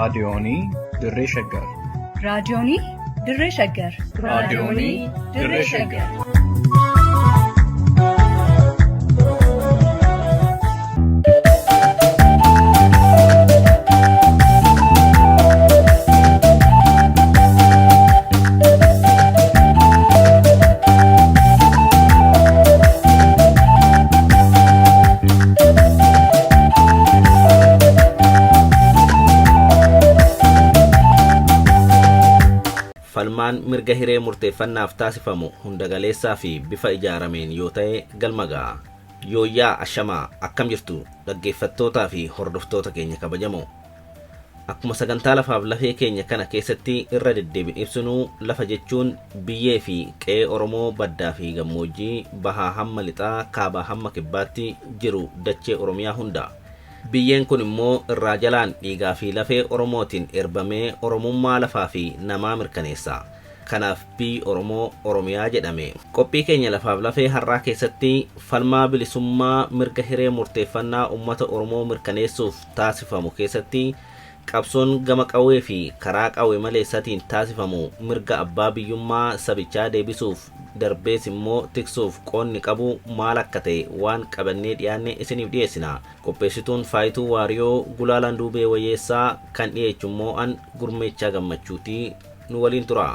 raadiyoonii Dirree Shaggar. raadiyoonii Dirree Shaggar. raadiyoonii Dirree Shaggar. falmaan mirga hiree murteeffannaaf taasifamu hunda galeessaa fi bifa ijaarameen yoo ta'e galma ga'a. Yooyyaa ashamaa akkam jirtu dhaggeeffattootaa fi hordoftoota keenya kabajamoo. Akkuma sagantaa lafaaf lafee keenya kana keessatti irra deddeebiin ibsinu lafa jechuun biyyee fi qe'ee Oromoo baddaa fi gammoojjii bahaa hamma lixaa kaabaa hamma kibbaatti jiru dachee Oromiyaa hunda. Biyyeen kun immoo irraa jalaan dhiigaa fi lafee Oromootiin erbamee Oromummaa lafaa fi namaa mirkaneessa. Kanaaf biyyi Oromoo Oromiyaa jedhame. Qophii keenya lafaaf lafee har'aa keessatti falmaa bilisummaa mirga hiree murteeffannaa uummata Oromoo mirkaneessuuf taasifamu keessatti qabsoon gama qawwee fi karaa qawwee maleessatiin taasifamu mirga abbaa biyyummaa sabichaa deebisuuf darbees immoo tiksuuf qoonni qabu maal akka ta'e waan qabannee dhiyaanne isiniif dhiyeessina. Qopheessituun Faayituu Waariyoo Gulaalaan Duubee Wayyeessaa kan dhiyeessu immoo an Gurmeechaa Gammachuutii nu waliin tura.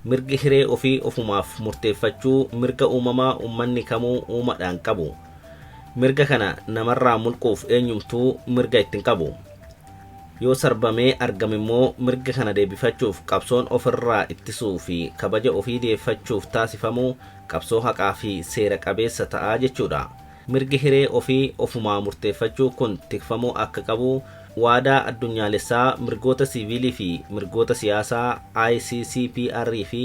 Mirgi hiree ofii ofumaaf murteeffachuu mirga uumamaa uummanni kamuu uumadhaan qabu. Mirga kana namarraa mulquuf eenyumtuu mirga ittiin qabu. Yoo sarbamee argame immoo mirga kana deebifachuuf qabsoon ofirraa ittisuu fi kabaja ofii deeffachuuf taasifamu qabsoo haqaa fi seera qabeessa ta'aa jechuudha. Mirgi hiree ofii ofumaa murteeffachuu kun tikfamuu akka qabu waadaa addunyaalessaa mirgoota siivilii fi mirgoota siyaasaa ICCPR fi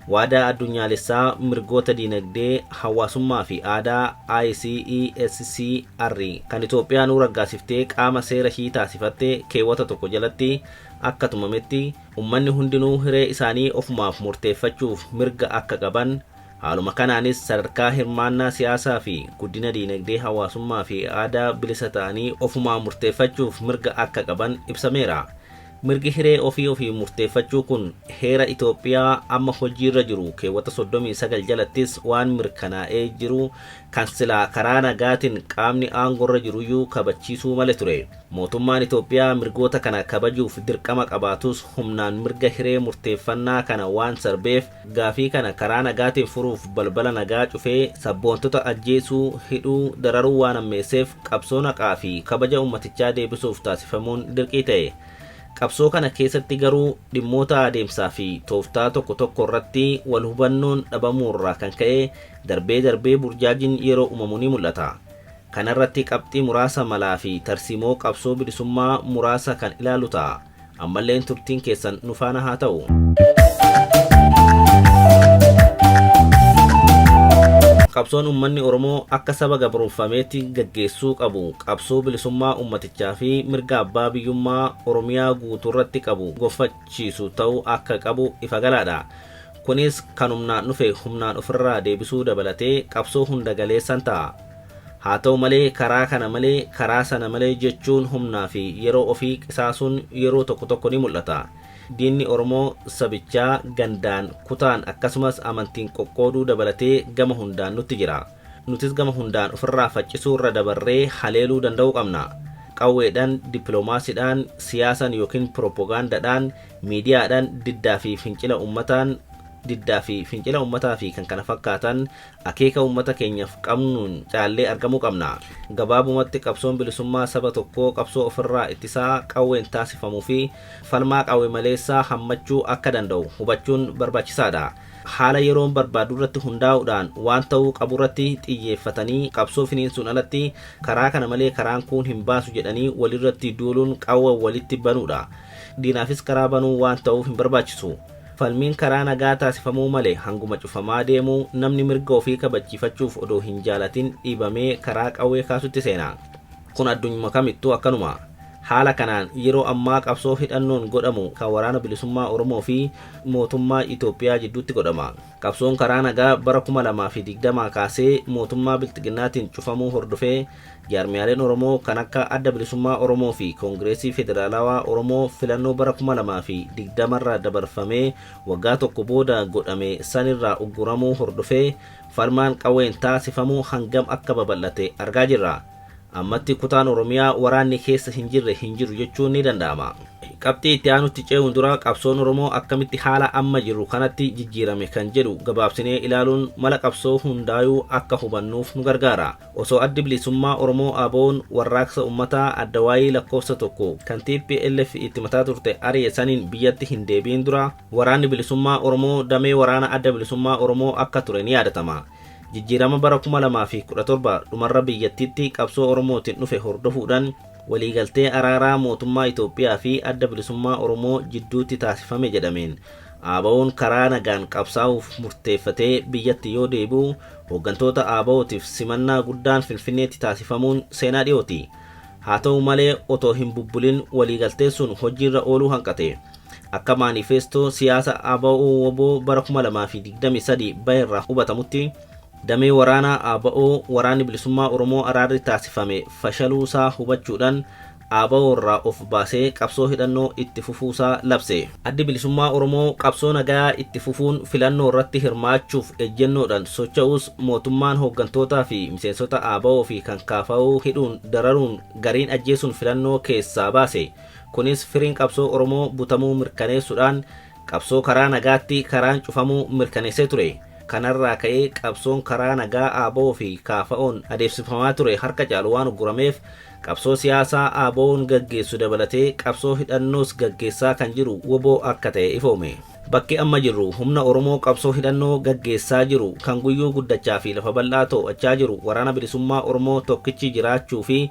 waadaa addunyaalessaa mirgoota diinagdee hawaasummaa fi aadaa ICESCR kan Itoophiyaan raggaasiftee qaama seera hii taasifattee keewwata tokko jalatti akka tumametti uummanni hundinuu hiree isaanii ofumaaf murteeffachuuf mirga akka qaban, haaluma kanaanis sadarkaa hirmaannaa siyaasaa fi guddina diinagdee hawaasummaa fi aadaa bilisa ta'anii ofumaa murteeffachuuf mirga akka qaban ibsameera. Mirgi hiree ofii murteeffachuu kun heera Itoophiyaa amma hojiirra jiru keewwata 39 jalattis waan mirkanaa'ee jiru kan silaa karaa nagaatiin qaamni aangorra jiruyyuu kabachiisuu malee ture. Mootummaan Itoophiyaa mirgoota kana kabajuuf dirqama qabaatus humnaan mirga hiree murteeffannaa kana waan sarbeef gaafii kana karaa nagaatiin furuuf balbala nagaa cufee sabboontota ajjeesuu, hidhuu, dararuu waan ammeesseef qabsoo haqaa fi kabaja uummatichaa deebisuuf taasifamuun dirqii ta'e. Qabsoo kana keessatti garuu dhimmoota adeemsaa fi tooftaa tokko tokko irratti wal hubannoon dhabamuurraa kan ka'e darbee burjaajiin yeroo uumamu ni mul'ata. Kana irratti qabxii muraasa malaa fi tarsiimoo qabsoo bilisummaa muraasa kan ilaalu ta'a. Ammallee turtiin keessan nu faana haa ta'u. Qabsoon uummanni Oromoo akka saba gabroonfameetti gaggeessuu qabu qabsoo bilisummaa uummatichaa fi mirga abbaa biyyummaa Oromiyaa guutuurratti qabu gonfachiisu ta'uu akka qabu ifa galaadha. Kunis kan humnaan dhufe humnaan ofirraa deebisuu dabalatee qabsoo hunda galeessan ta'a. Haa ta'u malee karaa kana malee karaa sana malee jechuun humnaa fi yeroo ofii qisaasuun yeroo tokko ni mul'ata. Diinni Oromoo sabichaa gandaan kutaan akkasumas amantiin qoqqooduu dabalatee gama hundaan nutti jira. Nutis gama hundaan ofirraa faccisuu irra dabarree haleeluu danda'uu qabna. Qawweedhaan, dippiloomaasiidhaan, siyaasan yookiin piroopagaandaadhaan, miidiyaadhaan diddaa fi fincila uummataa fi kan kana fakkaatan akeeka uummata keenyaaf qabnuun caallee argamuu qabna. Gabaabumatti qabsoon bilisummaa saba tokkoo qabsoo ofirraa ittisaa qawween taasifamuu fi falmaa qawwee maleessaa hammachuu akka danda'u hubachuun barbaachisaadha. Haala yeroon barbaadu irratti hundaa'uudhaan waan ta'uu qabu irratti xiyyeeffatanii qabsoo finiinsuun alatti karaa kana malee karaan kun hin baasu jedhanii walirratti duuluun qawwa walitti banuudha. Diinaafis karaa banuu waan ta'uuf hin barbaachisu. Falmiin karaa nagaa taasifamuu malee hanguma cufamaa deemuu namni mirga ofii kabachiifachuuf odoo hin jaalatin dhiibamee karaa qawwee kaasutti seena. Kun addunyuma kamittuu akkanuma. haala kanaan yeroo ammaa qabsoo hidhannoon godhamu kan waraana bilisummaa Oromoo fi mootummaa Itoophiyaa jidduutti godhama. Qabsoon karaa nagaa bara 2020 kaasee mootummaa bilxiginnaatiin cufamuu hordofee jaarmiyaaleen Oromoo kan akka adda bilisummaa Oromoo fi Koongireesii Federaalawaa Oromoo filannoo bara 2020 irraa dabarfamee waggaa tokko booda godhame sanirraa ugguramuu hordofee falmaan qawween taasifamuu hangam akka babal'ate argaa jirra. Ammatti kutaan Oromiyaa waraanni keessa hin jiru jechuun ni danda'ama. Qabxii itti aanutti ce'uun dura qabsoon Oromoo akkamitti haala amma jiru kanatti jijjiirame kan jedhu gabaabsinee ilaaluun mala qabsoo hundaayuu akka hubannuuf nu gargaara. Osoo addi bilisummaa Oromoo ABO'n warraaqsa uummataa addawaayii lakkoofsa tokko kan TPLF itti mataa turte ari'e saniin biyyatti hin deebiin dura waraanni bilisummaa Oromoo damee waraana adda bilisummaa Oromoo akka ture ni yaadatama. Jijjiirama bara 2017 dhumarra biyyattiitti qabsoo Oromootiin dhufe hordofuudhaan waliigaltee araaraa mootummaa Itoophiyaa fi adda bilisummaa Oromoo jidduutti taasifame jedhameen ABO'n karaa nagaan qabsaa'uuf murteeffatee biyyatti yoo deebi'u hooggantoota ABO'tiif simannaa guddaan Finfinneetti taasifamuun seenaa dhiyooti. Haa ta'u malee otoo hin bubbulin waliigaltee sun hojiirra ooluu hanqate. Akka maanifeestoo siyaasa ABO WBO bara 2023 baheerraa hubatamutti damee waraanaa ABO waraanni bilisummaa Oromoo araarri taasifame fashaluusaa hubachuudhaan ABO irraa of baasee qabsoo hidhannoo itti fufuusaa labse. Addi bilisummaa Oromoo qabsoo nagaa itti fufuun filannoo irratti hirmaachuuf ejjennoodhaan socho'us mootummaan hooggantootaa fi miseensota ABO fi kan KFO hidhuun dararuun gariin ajjeesuun filannoo keessaa baase. Kunis firiin qabsoo Oromoo butamuu mirkaneessuudhaan qabsoo karaa nagaatti karaan cufamuu mirkaneessee ture. Kanarraa ka'ee qabsoon karaa nagaa ABO fi KFO'n adeemsifamaa ture harka caalu waan uggurameef qabsoo siyaasaa ABO'n gaggeessu dabalatee qabsoo hidhannoos gaggeessaa kan jiru WBO akka ta'e ifoome. Bakki amma jirru humna Oromoo qabsoo hidhannoo gaggeessaa jiru kan guyyuu guddachaa fi lafa bal'aa to'achaa jiru waraana bilisummaa Oromoo tokkichi jiraachuu fi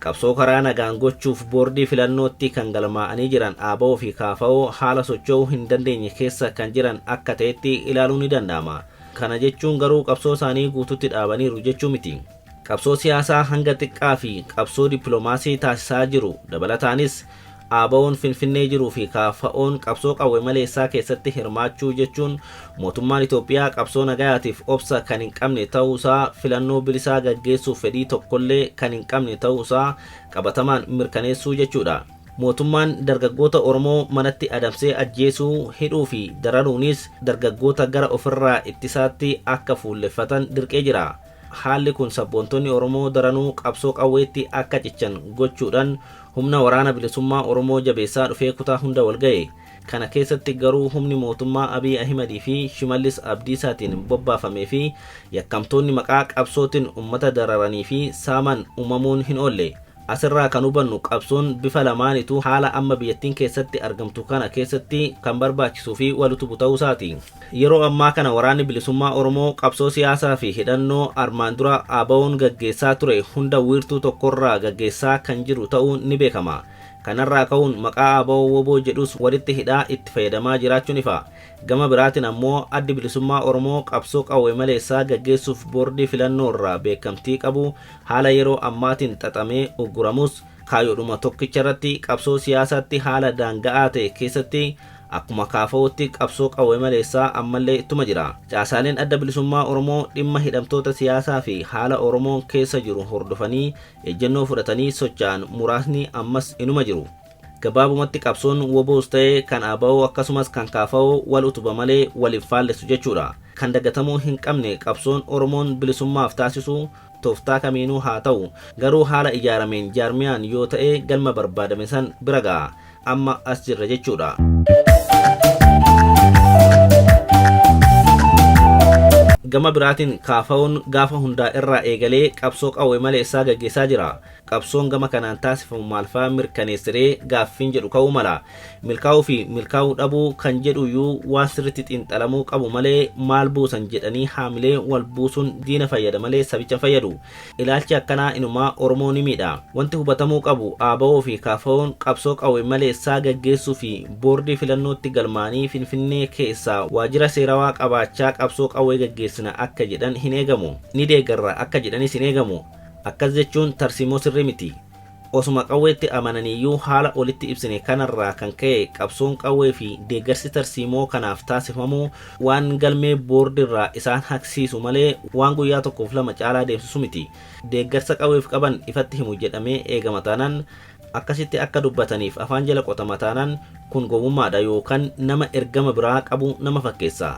qabsoo karaa nagaan gochuuf boordii filannootti kan galmaa'anii jiran ABO fi KFO haala socho'uu hin dandeenye keessa kan jiran akka ta'etti ilaaluu ni danda'ama. Kana jechuun garuu qabsoo isaanii guututti dhaabaniiru jechuu miti. Qabsoo siyaasaa hanga xiqqaa fi qabsoo dippiloomaasii taasisaa jiru dabalataanis ABO'n Finfinnee jiruu fi KFO'n qabsoo qawwee maleessaa keessatti hirmaachuu jechuun mootummaan Itoophiyaa qabsoo nagaatiif obsa kan hin qabne ta'uusaa filannoo bilisaa gaggeessuuf fedhii tokkollee kan hin qabne ta'uusaa qabatamaan mirkaneessuu jechuudha. Mootummaan dargaggoota Oromoo manatti adamsee ajjeesuu hidhuu fi dararuunis dargaggoota gara ofirraa ittisaatti akka fuulleffatan dirqee jira. Haalli kun sabboontonni Oromoo daranuu qabsoo qawweetti akka cichan gochuudhaan humna waraana bilisummaa Oromoo jabeessaa dhufee kutaa hunda walga'e. Kana keessatti garuu humni mootummaa Abiy Ahimad fi Shimallis Abdiisaatiin bobbaafamee fi yakkamtoonni maqaa qabsootiin uummata dararanii fi saaman uumamuun hin oolle. Asirraa kan hubannu qabsoon bifa lamaanitu haala amma biyyattiin keessatti argamtu kana keessatti kan barbaachisuu fi walitti bu'uusaati. Yeroo ammaa kana waraanni bilisummaa Oromoo qabsoo siyaasaa fi hidhannoo armaan dura ABO'n gaggeessaa ture hunda wiirtuu tokkorraa gaggeessaa kan jiru ta'uun ni beekama. Kanarraa ka'uun maqaa ABO WBO jedhus walitti hidhaa itti fayyadamaa jiraachuun ifa. Gama biraatiin ammoo addi bilisummaa Oromoo qabsoo qawwee maleessaa gaggeessuuf boordii filannoo irraa beekamtii qabu haala yeroo ammaatiin xaxamee ugguramus kaayyoodhuma tokkicha irratti qabsoo siyaasaatti haala daanga'aa ta'e keessatti akkuma KFO'tti qabsoo qawwee maleessaa ammallee ittuma jira. Caasaaleen adda bilisummaa Oromoo dhimma hidhamtoota siyaasaa fi haala Oromoon keessa jiru hordofanii ejjennoo fudhatanii socho'an muraasni ammas inuma jiru. Gabaabumatti qabsoon WBO's ta'ee kan ABO akkasumas kan KFO wal utuba malee waliif faallessu jechuudha. Kan dagatamuu hin qabne qabsoon Oromoon bilisummaaf taasisu tooftaa kamiinuu haa ta'u garuu haala ijaarameen jaarmiyaan yoo ta'e galma barbaadame san bira ga'a. Amma as jirra jechuudha. Gama biraatiin KFO'n gaafa hundaa irraa eegalee qabsoo qawwee maleessaa gaggeessaa jira. Qabsoon gama kanaan taasifamu maalfaa mirkaneessiree gaaffiin jedhu ka'uu mala. Milkaa'uu fi milkaa'uu dhabuu kan jedhuyyuu waan sirriitti xiinxalamuu qabu malee maal buusan jedhanii haamilee wal buusuun diina fayyada malee sabicha fayyadu. Ilaalchi akkanaa inumaa Oromoo ni miidha. Wanti hubatamuu qabu ABO fi KFO'n qabsoo qawwee maleessaa gaggeessuu fi boordii filannootti galmaanii Finfinnee keessaa waajjira seerawaa qabaachaa qabsoo qawwee gaggeessina akka jedhan hin eegamu. Ni deeggarra akka jedhanis hin eegamu. Akkas jechuun tarsiimoo sirrii miti. osuma qawweetti amananiyyuu haala olitti ibsine kanarraa kan ka'e qabsoon qawwee fi deeggarsi tarsiimoo kanaaf taasifamu waan galmee boordirraa isaan haqsiisu malee waan guyyaa tokkoof lama caalaa deemsisu miti. Deeggarsa qawweef qaban ifatti himu jedhamee eegama taanaan akkasitti akka dubbataniif afaan jala qotama taanaan kun gowwummaadha yookaan nama ergama biraa qabu nama fakkeessa.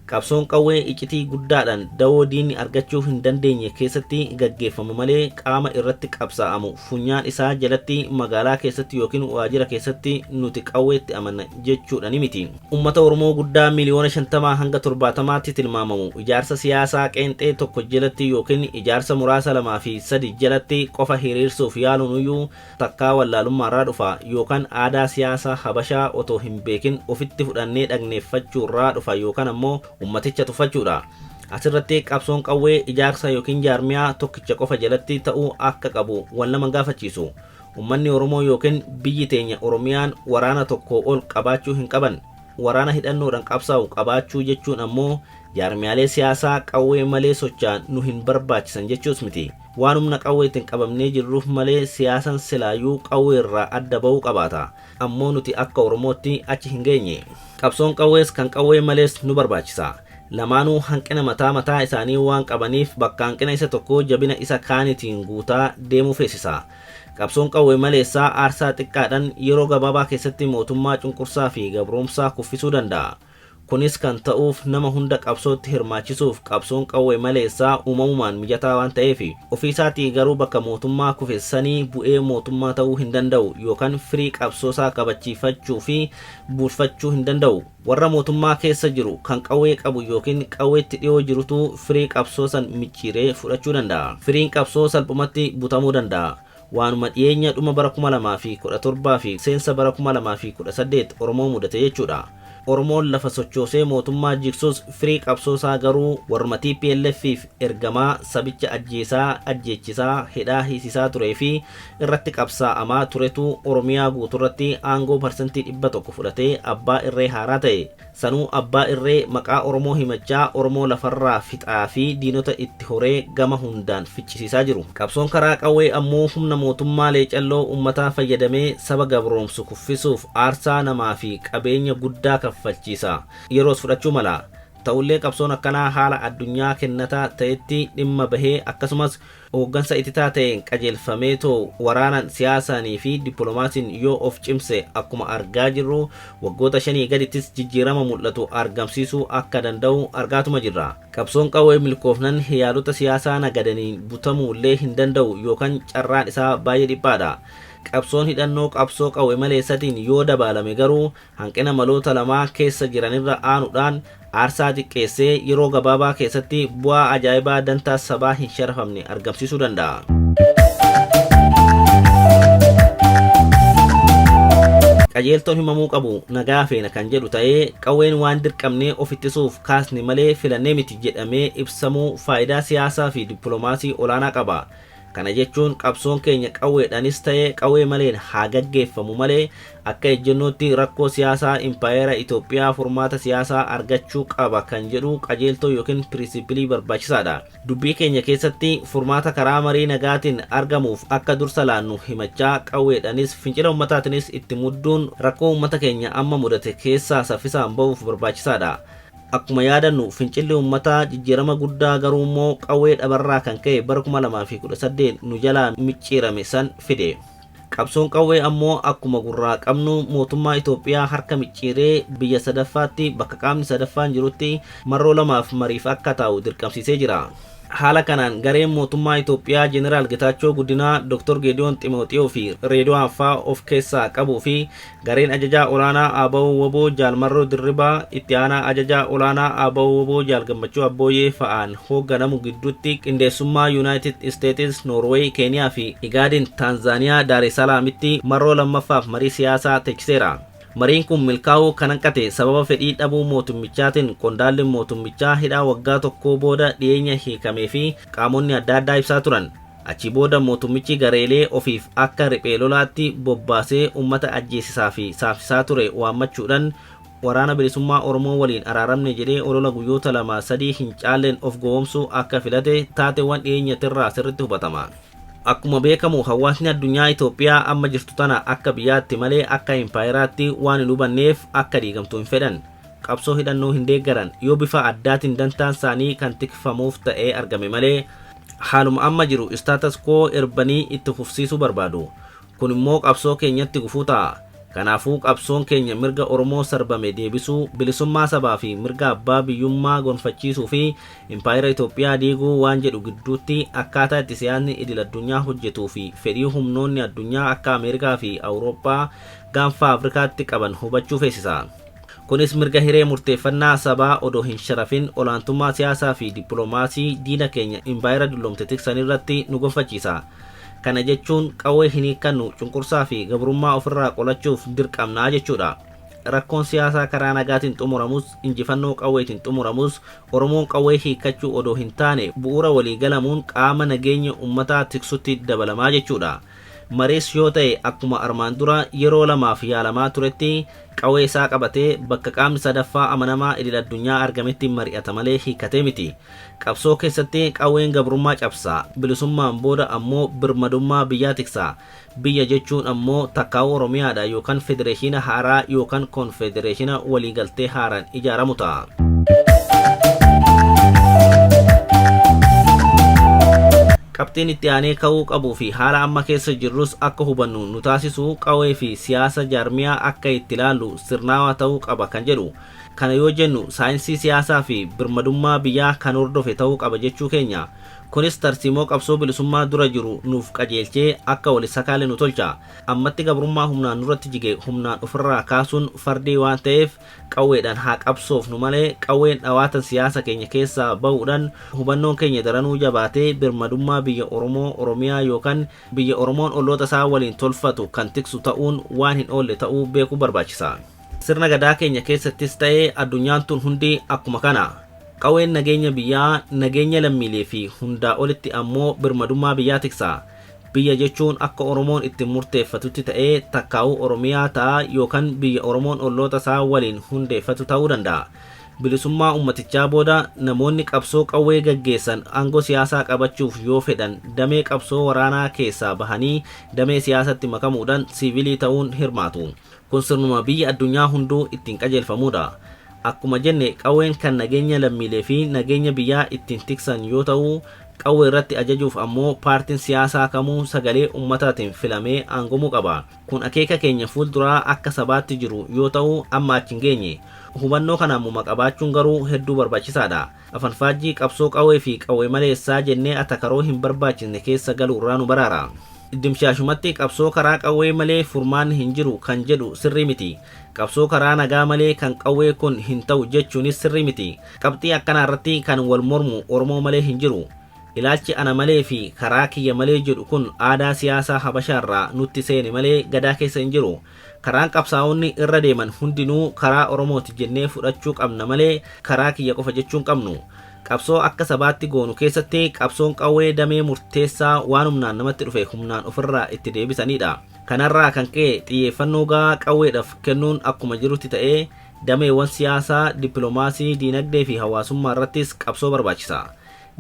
Qabsoon qawwee iccitii guddaadhaan dawoo diinni argachuu hin dandeenye keessatti gaggeeffamu malee qaama irratti qabsaa'amu funyaan isaa jalatti magaalaa keessatti yookiin waajjira keessatti nuti qawweetti amanna jechuudhaan miti. Uummata Oromoo guddaa miliyoona 50 hanga 70tti tilmaamamu ijaarsa siyaasaa qeenxee tokko jalatti yookiin ijaarsa muraasa 2 fi 3 jalatti qofa hiriirsuuf yaalunuyyuu takkaa wallaalummaarraa dhufa yookaan aadaa siyaasaa Habashaa otoo hin beekin ofitti fudhannee dhagneeffachuurraa dhufa yookaan ammoo ummaticha tuffachuudha. Asirratti qabsoon qawwee ijaarsa yookiin jaarmiyaa tokkicha qofa jalatti ta'uu akka qabu wal nama gaafachiisu. Ummanni Oromoo yookiin biyyi teenya Oromiyaan waraana tokko ol qabaachuu hin qaban. Waraana hidhannoodhaan qabsaa'u qabaachuu jechuun ammoo jaarmiyaalee siyaasaa qawwee malee socho'an nu hin barbaachisan jechuus miti. Waan humna qawweetiin qabamnee jirruuf malee siyaasan silaayuu qawweerraa adda ba'uu qabaata. Ammoo nuti akka Oromootti achi hin geenye. Qabsoon qawwees kan qawwee malees nu barbaachisa. Lamaanuu hanqina mataa isaanii waan qabaniif bakka hanqina isa tokko jabina isa kaanitiin guutaa deemuu feesisa. Qabsoon qawwee maleessaa aarsaa xiqqaadhaan yeroo gabaabaa keessatti mootummaa cunqursaa fi gabroomsaa kuffisuu danda'a. Kunis kan ta'uuf nama hunda qabsootti hirmaachisuuf qabsoon qawwee maleessaa uumamumaan mijataa waan ta'eef ofiisaatii garuu bakka mootummaa kufessanii bu'ee mootummaa ta'uu hin danda'u yookaan firii qabsoosaa kabachiifachuu fi buufachuu hin danda'u. Warra mootummaa keessa jiru kan qawwee qabu yookiin qawweetti dhiyoo jirutu firii qabsoosan micciiree fudhachuu danda'a. Firiin qabsoo salphumatti butamuu danda'a. Waanuma dhiyeenya dhuma bara 2017 fi seensa bara 2018 Oromoo mudate jechuudha. Oromoon lafa sochoosee mootummaa jigsuus firii qabsoosaa garuu warma TPLF'if ergamaa sabicha ajjeechisaa hidhaa hiisisaa turee fi irratti qabsaa'amaa turetu Oromiyaa guuturratti aangoo parsantii 100 fudhatee abbaa irree haaraa ta'e. Sanuu abbaa irree maqaa Oromoo himachaa Oromoo lafarraa fixaa fi diinota itti horee gama hundaan fichisiisaa jiru. Qabsoon karaa qawwee ammoo humna mootummaa leecalloo uummataa fayyadamee saba gabroomsu kuffisuuf aarsaa namaa fi qabeenya guddaa kaffalchiisa. Yeroos fudhachuu mala. Ta'ullee qabsoon akkanaa haala addunyaa kennataa ta'etti dhimma bahee akkasumas hooggansa ititaa ta'een qajeelfamee too waraanaan siyaasaanii fi dippiloomaasiin yoo of cimse akkuma argaa jirru waggoota 5 gadittis jijjiirama mul'atu argamsiisuu akka danda'u argaatuma jirra. Qabsoon qawwee milkoofnan yaadota siyaasaa nagadaniin butamuullee hin danda'u yookaan carraan isaa baay'ee dhiphaadha. Qabsoon hidhannoo qabsoo qawwee maleessatiin yoo dabalame garuu hanqina maloota lamaa keessa jiranirra aanuudhaan aarsaa xiqqeessee yeroo gabaabaa keessatti bu'aa ajaa'ibaa dantaa sabaa hin sharafamne argamsiisuu danda'a. Qajeeltoon himamuu qabu nagaa feena kan jedhu ta'ee qawween waan dirqamnee of ittisuuf kaasne malee filannee miti jedhamee ibsamuu faayidaa siyaasaa fi dippiloomaasii olaanaa qaba. Kana jechuun qabsoon keenya qawweedhaanis ta'ee qawwee maleen haa gaggeeffamu malee akka ejjennootti rakkoo siyaasaa impaayera Itoophiyaa furmaata siyaasaa argachuu qaba kan jedhu qajeeltoo yookiin pirinsipilii barbaachisaadha. Dubbii keenya keessatti furmaata karaa marii nagaatiin argamuuf akka dursa laannu himachaa qawweedhaanis fincila uummataatinis itti mudduun rakkoo uummata keenya amma mudate keessaa saffisaan ba'uuf barbaachisaadha. Akkuma yaadannu fincilli uummataa jijjiirama guddaa garuu immoo qawwee dhabarraa kan ka'e bara 2018 nu jalaa micciirame san fide. Qabsoon qawwee ammoo akkuma gurraa qabnu mootummaa Itoophiyaa harka micciiree biyya sadaffaatti bakka qaamni sadaffaan jirutti marroo lamaaf mariif akka taa'u dirqamsiisee jira. Haala kanaan gareen mootummaa Itoophiyaa Jeneraal Getaachoo Guddinaa, Dr. Geediyoon Ximooxiyoo fi Reedoo Anfaa of keessaa qabuu fi gareen ajajaa olaanaa Aabawoo Woboo Jaalmarroo Dirribaa, itti aanaa ajajaa olaanaa Aabawoo Woboo Jaalgammachuu Abbooyee fa'aan hoogganamu gidduutti qindeessummaa United States, Norway, Keeniyaa fi Igaadin Taanzaaniyaa Daar es Salaamitti marroo lammaffaaf marii siyaasaa teechiseera. Mariin kun milkaa'uu kan hanqate sababa fedhii dhabuu mootummichaatiin qondaalli mootummichaa hidhaa waggaa tokkoo booda dhiyeenya hiikamee fi qaamonni adda addaa ibsaa turan. Achi booda mootummichi gareelee ofiif akka riphee lolaatti bobbaasee uummata ajjeesisaa fi saamsisaa ture waammachuudhaan waraana bilisummaa Oromoo waliin araaramne jedhee olola guyyoota 2-3 hin caalleen of gowwoomsuu akka filate taateewwan dhiyeenyatirraa sirriitti hubatama. akkuma beekamu hawaasni addunyaa Itoophiyaa amma jirtu tana akka biyyaatti malee akka impaayiraatti waan hin hubanneef akka diigamtu hin fedhan. Qabsoo hidhannoo hin deeggaran yoo bifa addaatiin dantaan isaanii kan tikfamuuf ta'ee argame malee haaluma amma jiru status quo erbanii itti fufsiisuu barbaadu. Kun immoo qabsoo keenyatti gufuu ta'a. Kanaafuu qabsoon keenya mirga Oromoo sarbame deebisuu, bilisummaa sabaa fi mirga abbaa biyyummaa gonfachiisuu fi impaayira Itoophiyaa diiguu waan jedhu gidduutti akkaataa itti siyaasni idil addunyaa hojjetuu fi fedhii humnoonni addunyaa akka Ameerikaa fi Awurooppaa gaanfa Afrikaatti qaban hubachuu feesisa. Kunis mirga hiree murteeffannaa sabaa odoo hin sharafin olaantummaa siyaasaa fi dippiloomaasii diina keenya impaayira dulloomte tiksan irratti nu gonfachiisa. Kana jechuun qawwee hin hiikannu cunqursaa fi gabrummaa ofirraa qolachuuf dirqamnaa jechuudha. Rakkoon siyaasaa karaa nagaatiin xumuramus injifannoo qawweetiin xumuramus Oromoon qawwee hiikachuu odoo hin taane bu'uura waliigalamuun qaama nageenya uummataa tiksutti dabalamaa jechuudha. Marees yoo ta'e akkuma armaan dura yeroo lamaaf yaalamaa turetti qawwee isaa qabatee bakka qaamni sadaffaa amanamaa idil addunyaa argametti mari'ata malee hiikatee miti. Qabsoo keessatti qawween gabrummaa cabsaa, bilisummaan booda ammoo birmadummaa biyyaa tiksaa. Biyya jechuun ammoo takkaa'uu Oromiyaadha yookaan federeeshina haaraa yookaan konfedereeshina waliigaltee haaraan ijaaramu ta'a. Qabxiin itti aanee ka'uu qabuu fi haala amma keessa jirrus akka hubannu nu taasisu qawwee fi siyaasa jaarmiyaa akka itti ilaallu sirnaawaa ta'uu qaba kan jedhu. Kana yoo jennu saayinsii siyaasaa fi birmadummaa biyyaa kan hordofe ta'uu qaba jechuu keenya. Kunis tarsiimoo qabsoo bilisummaa dura jiru nuuf qajeelchee akka walisakaale nu tolcha. Ammatti gabrummaa humnaan nurratti jige humnaan ofirraa kaasuun fardii waan ta'eef qawweedhaan haa qabsoofnu malee qawween dhawaatan siyaasa keenya keessaa bahuudhaan hubannoon keenya daranuu jabaatee birmadummaa biyya Oromoo Oromiyaa yookaan biyya Oromoon olloota isaa waliin tolfatu kan tiksu ta'uun waan hin oolle ta'uu beekuu barbaachisa. Sirna gadaa keenya keessattis ta'ee addunyaan tun hundi akkuma kana. Qawween nageenya biyyaa, nageenya lammiilee fi hundaa olitti ammoo birmadummaa biyyaa tiksa. Biyya jechuun akka Oromoon itti murteeffatutti ta'ee takkaa'uu Oromiyaa ta'a yookaan biyya Oromoon olloota isaa waliin hundeeffatu ta'uu danda'a. Bilisummaa ummatichaa booda namoonni qabsoo qawwee gaggeessan aangoo siyaasaa qabachuuf yoo fedhan damee qabsoo waraanaa keessaa bahanii damee siyaasatti makamuudhaan siivilii ta'uun hirmaatu. Kun sirnuma biyya addunyaa hunduu ittiin qajeelfamudha. Akkuma jenne qawween kan nageenya lammiilee fi nageenya biyyaa ittiin tiksan yoo ta'u, qawwee irratti ajajuuf ammoo paartiin siyaasaa kamuu sagalee ummataatiin filamee aangomuu qaba. Kun akeeka keenya fuulduraa akka sabaatti jiru yoo ta'u amma achi hin geenye. Hubannoo kana ammuma qabaachuun garuu hedduu barbaachisaadha. Afanfaajjii qabsoo qawwee fi qawwee maleessaa jennee atakaroo hin barbaachisne keessa galuurraa nu baraara. Dimshaashumatti qabsoo karaa qawwee malee furmaan hin jiru kan jedhu sirrii miti. Qabsoo karaa nagaa malee kan qawwee kun hin ta'u jechuunis sirrii miti. Qabxii akkanaa irratti kan wal mormu Oromoo malee hin jiru. Ilaalchi ana malee fi karaa kiyya malee jedhu kun aadaa siyaasaa Habashaarraa nutti seene malee gadaa keessa hin jiru. Karaan qabsaa'onni irra deeman hundinuu karaa Oromooti jennee fudhachuu qabna malee karaa kiyya qofa jechuun qabnu. Qabsoo akka sabaatti goonu keessatti qabsoon qawwee damee murteessaa waan humnaan namatti dhufe humnaan ofirraa itti deebisanidha. Kanarraa kan ka'e xiyyeeffannoo gahaa qawweedhaaf kennuun akkuma jirutti ta'ee dameewwan siyaasaa, dippiloomaasii, diinagdee fi hawaasummaa irrattis qabsoo barbaachisa.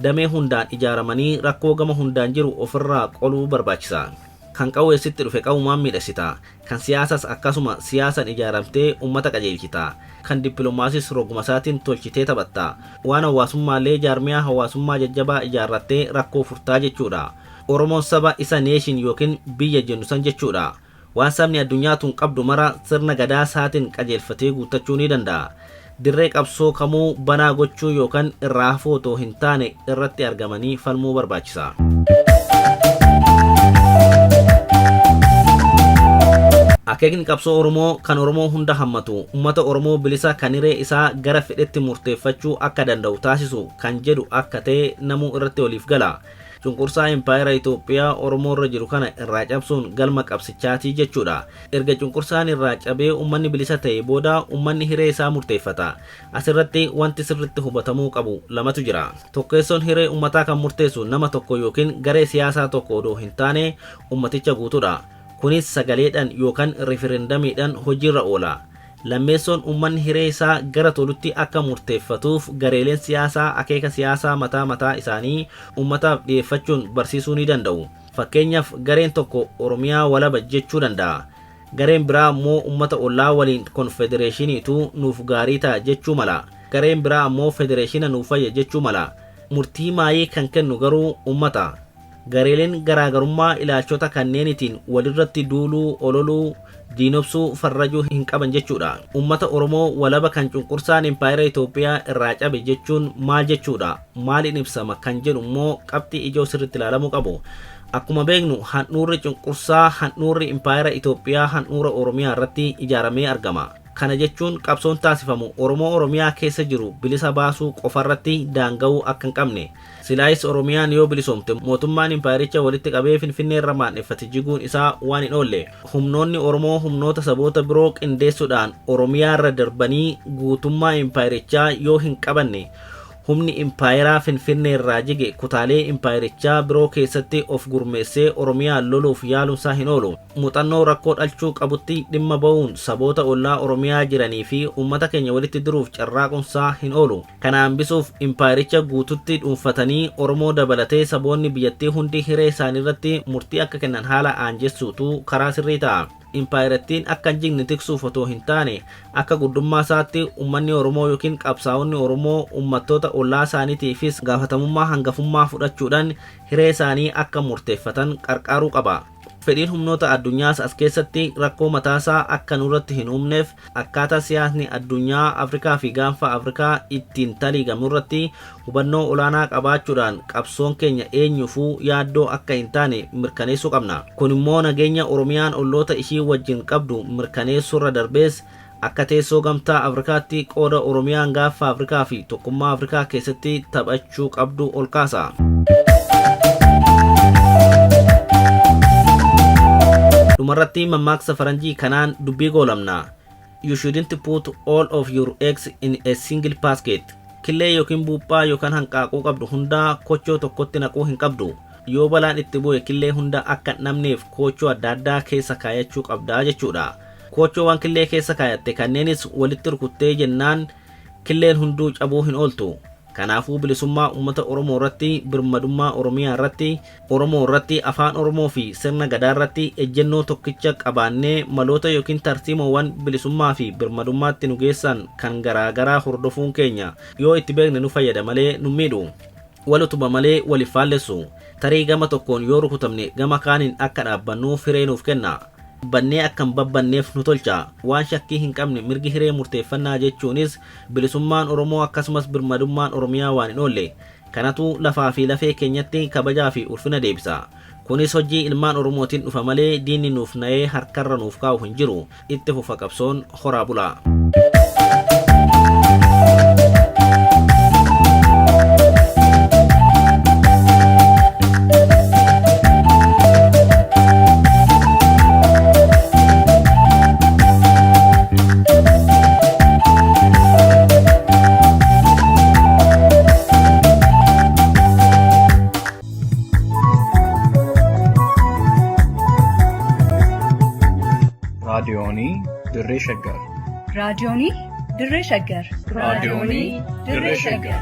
Damee hundaan ijaaramanii rakkoo gama hundaan jiru ofirraa qoluu barbaachisa. Kan qawweessitti dhufe qabumaan miidhagsita. Kan siyaasas akkasuma siyaasan ijaaramtee ummata qajeelchita. Kan dippiloomaasiis roguma isaatiin tolchitee taphatta. Waan hawaasummaallee jaarmiyaa hawaasummaa jajjabaa ijaarrattee rakkoo furtaa jechuudha. Oromoon saba isa neeshin yookiin biyya jennu san jechuudha. Waan sabni addunyaa tun qabdu mara sirna gadaa isaatiin qajeelfatee guuttachuu ni danda'a. Dirree qabsoo kamuu banaa gochuu yookaan irraa hafuu otoo hin taane irratti argamanii falmuu barbaachisa. Akeekni qabsoo Oromoo kan Oromoo hunda hammatu, uummata Oromoo bilisa kan hiree isaa gara fedhetti murteeffachuu akka danda'u taasisu kan jedhu akka ta'e namuu irratti waliif gala. Cunqursaa impaayera Itoophiyaa Oromoo irra jiru kana irraa cabsuun galma qabsichaatii jechuudha. Erga cunqursaan irraa cabee uummanni bilisa ta'e booda uummanni hiree isaa murteeffata. Asirratti wanti sirriitti hubatamuu qabu lamatu jira. Tokkeessoon hiree uummataa kan murteessu nama tokko yookiin garee siyaasaa tokko odoo hin taane uummaticha guutuudha. Kunis sagaleedhaan yookaan referendamiidhaan hojiirra oola. Lammeessoon uummanni hiree isaa gara tolutti akka murteeffatuuf gareeleen siyaasaa akeeka siyaasaa mataa isaanii uummataaf dhiyeeffachuun barsiisuu ni danda'u. Fakkeenyaaf gareen tokko Oromiyaa walaba jechuu danda'a. Gareen biraa immoo uummata ollaa waliin konfedereeshiniitu nuuf gaarii ta'a jechuu mala. Gareen biraa immoo federeeshina nuuf fayya jechuu mala. Murtii maayii kan kennu garuu uummata. Gareeleen garaagarummaa ilaalchota kanneenitiin walirratti duuluu, ololuu, diinobsuu, farrajuu hin qaban jechuudha. Uummata Oromoo walaba kan cunqursaan impaayera Itoophiyaa irraa cabe jechuun maal jechuudha? Maaliin ibsama kan jedhu immoo qabxii ijoo sirriitti ilaalamuu qabu. Akkuma beeknu handhuurri cunqursaa handhuurri impaayera Itoophiyaa handhuura Oromiyaa irratti ijaaramee argama. Kana jechuun qabsoon taasifamu Oromiyaa keessa jiru bilisa baasuu qofarratti daanga'uu akka hin qabne. Silaayis Oromiyaan yoo bilisoomte mootummaan impaayericha walitti qabee Finfinnee irra maanneffate jiguun isaa waan hin oolle. Humnoonni Oromoo humnoota saboota biroo qindeessuudhaan Oromiyaa irra darbanii guutummaa impaayerichaa yoo hin qabanne humni impaayeraa Finfinnee irraa jige kutaalee impaayerichaa biroo keessatti of gurmeessee Oromiyaa loluuf yaaluunsaa hin oolu. Muuxannoo rakkoo dhalchuu qabutti dhimma ba'uun saboota ollaa Oromiyaa jiranii fi uummata keenya walitti diruuf carraaquunsaa hin oolu. Kana hambisuuf impaayericha guututti dhuunfatanii Oromoo dabalatee saboonni biyyattii hundi hiree isaanii irratti murtii akka kennan haala aanjessuutu karaa sirrii ta'a. Impaayerattiin akka hin jigne tiksuuf otoo hin taane akka guddummaa isaatti uummanni Oromoo yookiin qabsaa'onni Oromoo uummattoota ollaa isaaniitiifis gaafatamummaa hangafummaa fudhachuudhaan hiree isaanii akka murteeffatan qarqaaruu qaba. Fedhiin humnoota addunyaas as keessatti rakkoo mataasaa akka nurratti hin uumneef akkaataa siyaasni addunyaa Afrikaa fi gaanfa Afrikaa ittiin taliigamu irratti hubannoo olaanaa qabaachuudhaan qabsoon keenya eenyuufuu yaaddoo akka hin taane mirkaneessuu qabna. Kun immoo nageenya Oromiyaan olloota ishii wajjin qabdu mirkaneessuurra darbees akka teessoo gamtaa Afrikaatti qooda Oromiyaan gaanfa Afrikaa fi tokkummaa Afrikaa keessatti taphachuu qabdu ol kaasa. Dhumarratti mammaaksa faranjii kanaan dubbii goolamna. You shouldn't put all of your eggs in a single basket. Killee yookiin buuphaa yookaan hanqaaquu qabdu hundaa kochoo tokkotti naquu hin qabdu. Yoo balaan itti bu'e killee hunda akka namneef kochoo adda addaa keessa kaayachuu qabdaa jechuudha. Kochoowwan killee keessa kaayatte kanneenis walitti rukuttee jennaan killeen hunduu cabuu hin ooltu. Kanaafuu bilisummaa uummata Oromoo irratti, birmadummaa Oromiyaa irratti, Oromoo irratti, afaan Oromoo fi sirna gadaa irratti ejjennoo tokkicha qabaannee maloota yookiin tarsiimoowwan bilisummaa fi birmadummaatti nu geessan kan garaagaraa hordofuun keenya yoo itti beekne nu fayyada malee nu miidhu. Wal utuma malee waliif faallessu. Tarii gama tokkoon yoo rukutamne gama kaaniin akka dhaabbannuuf hiree nuuf kenna. Bannee akkan babbanneef nu tolcha. Waan shakkii hin qabne mirgi hiree murteeffannaa jechuunis bilisummaan Oromoo akkasumas birmadummaan Oromiyaa waan hin oolle. Kanatu lafaa fi lafee keenyatti kabajaa fi ulfina deebisa. Kunis hojii ilmaan Oromootiin dhufa malee diinni nuuf na'ee harkarra nuuf kaa'u hin jiru. Itti fufa qabsoon horaa bulaa. raadiyoonii dirree shaggar. raadiyoonii dirree shaggar. raadiyoonii dirree shaggar.